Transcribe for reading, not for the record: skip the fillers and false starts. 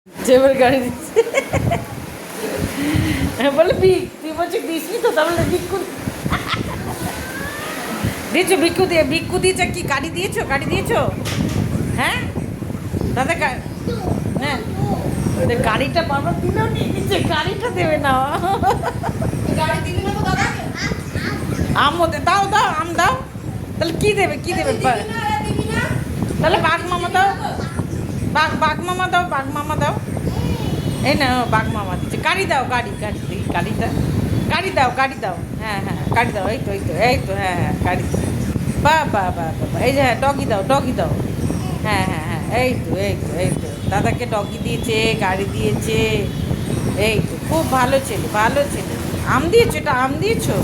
যেবার গাড়ি দিচ্ছে বলে ভিক, তুই বলছিস দিসনি তো, তাহলে ভিক্ষু দিয়েছো, ভিক্ষু দিয়েছে। কি গাড়ি দিয়েছো, গাড়ি দিয়েছো? হ্যাঁ দাদা হ্যাঁ, গাড়িটা বারবার দিলেও নিয়ে নিচ্ছে, গাড়িটা দেবে না। আমও দাও, দাও আম দাও। তাহলে কি দেবে, কি দেবে? তাহলে বাঘ মামা দাও, বাঘ মামা দাও, বাঘ মামা দাও। এই না বাঘ মামা দিচ্ছে। গাড়ি দাও, গাড়ি গাড়ি দেখি গাড়িটা, গাড়ি দাও, গাড়ি দাও। হ্যাঁ হ্যাঁ গাড়ি দাও, এই তো এই তো এই তো, হ্যাঁ হ্যাঁ গাড়ি। বাহ বাহ বাহ বাহ, এই যে হ্যাঁ ডগি দাও, ডগি দাও। হ্যাঁ হ্যাঁ হ্যাঁ এই তো এই তো এই তো, দাদাকে ডগি দিয়েছে, গাড়ি দিয়েছে। এই তো খুব ভালো ছেলে, ভালো ছেলে। আম দিয়েছো, এটা আম দিয়েছো?